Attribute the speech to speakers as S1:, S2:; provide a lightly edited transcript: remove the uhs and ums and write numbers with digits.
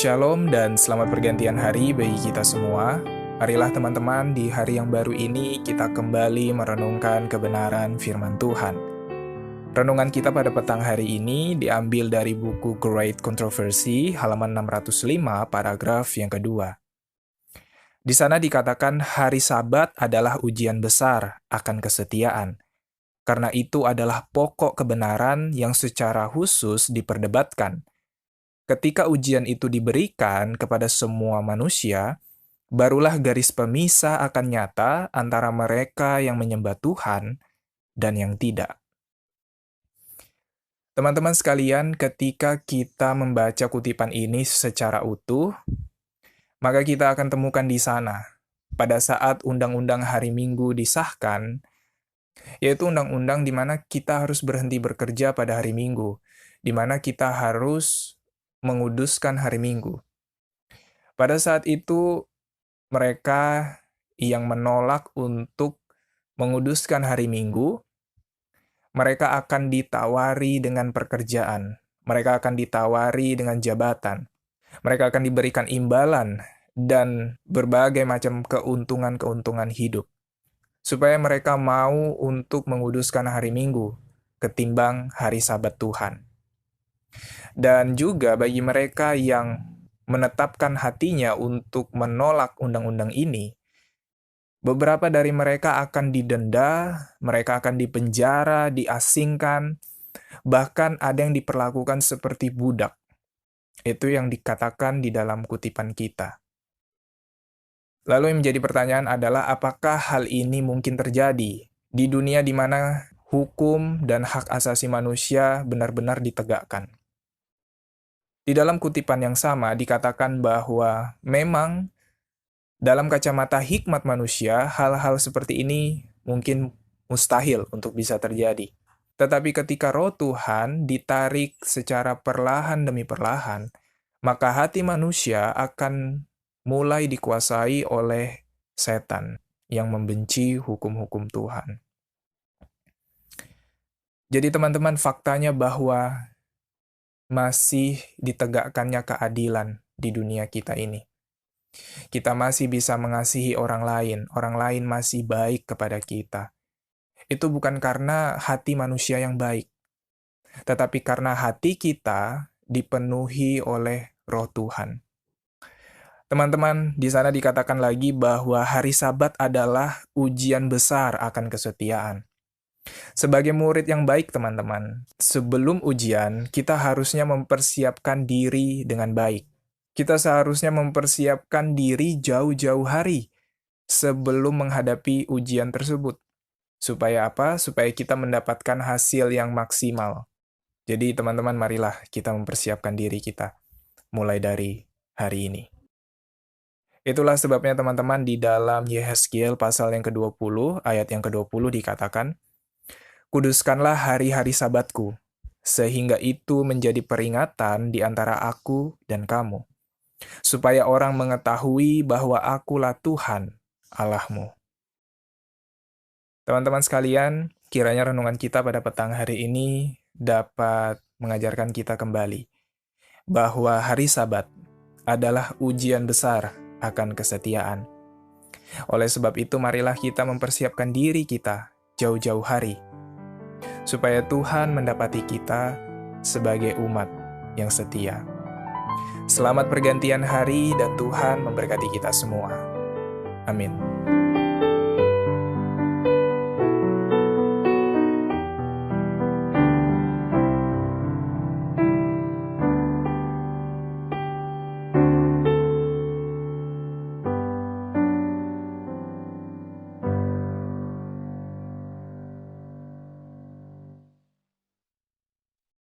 S1: Shalom dan selamat pergantian hari bagi kita semua. Marilah teman-teman, di hari yang baru ini kita kembali merenungkan kebenaran firman Tuhan. Renungan kita pada petang hari ini diambil dari buku Great Controversy, halaman 605, paragraf yang kedua. Di sana dikatakan hari Sabat adalah ujian besar akan kesetiaan. Karena itu adalah pokok kebenaran yang secara khusus diperdebatkan. Ketika ujian itu diberikan kepada semua manusia, barulah garis pemisah akan nyata antara mereka yang menyembah Tuhan dan yang tidak. Teman-teman sekalian, ketika kita membaca kutipan ini secara utuh, maka kita akan temukan di sana, pada saat Undang-Undang Hari Minggu disahkan, yaitu undang-undang di mana kita harus berhenti bekerja pada hari Minggu, di mana kita harus menguduskan hari Minggu. Pada saat itu, mereka yang menolak untuk menguduskan hari Minggu, mereka akan ditawari dengan pekerjaan, mereka akan ditawari dengan jabatan, mereka akan diberikan imbalan dan berbagai macam keuntungan-keuntungan hidup, supaya mereka mau untuk menguduskan hari Minggu ketimbang hari Sabat Tuhan. Dan juga bagi mereka yang menetapkan hatinya untuk menolak undang-undang ini, beberapa dari mereka akan didenda, mereka akan dipenjara, diasingkan, bahkan ada yang diperlakukan seperti budak. Itu yang dikatakan di dalam kutipan kita. Lalu yang menjadi pertanyaan adalah apakah hal ini mungkin terjadi di dunia di mana hukum dan hak asasi manusia benar-benar ditegakkan? Di dalam kutipan yang sama dikatakan bahwa memang dalam kacamata hikmat manusia, hal-hal seperti ini mungkin mustahil untuk bisa terjadi. Tetapi ketika roh Tuhan ditarik secara perlahan demi perlahan, maka hati manusia akan mulai dikuasai oleh setan yang membenci hukum-hukum Tuhan. Jadi teman-teman, faktanya bahwa masih ditegakkannya keadilan di dunia kita ini. Kita masih bisa mengasihi orang lain masih baik kepada kita. Itu bukan karena hati manusia yang baik, tetapi karena hati kita dipenuhi oleh Roh Tuhan. Teman-teman, di sana dikatakan lagi bahwa hari Sabat adalah ujian besar akan kesetiaan. Sebagai murid yang baik, teman-teman, sebelum ujian, kita harusnya mempersiapkan diri dengan baik. Kita seharusnya mempersiapkan diri jauh-jauh hari sebelum menghadapi ujian tersebut. Supaya apa? Supaya kita mendapatkan hasil yang maksimal. Jadi, teman-teman, marilah kita mempersiapkan diri kita mulai dari hari ini. Itulah sebabnya, teman-teman, di dalam Yehezkiel pasal yang ke-20, ayat yang ke-20 dikatakan, "Kuduskanlah hari-hari Sabatku, sehingga itu menjadi peringatan di antara aku dan kamu, supaya orang mengetahui bahwa akulah Tuhan Allahmu." Teman-teman sekalian, kiranya renungan kita pada petang hari ini dapat mengajarkan kita kembali bahwa hari Sabat adalah ujian besar akan kesetiaan. Oleh sebab itu, marilah kita mempersiapkan diri kita jauh-jauh hari, supaya Tuhan mendapati kita sebagai umat yang setia. Selamat pergantian hari dan Tuhan memberkati kita semua. Amin.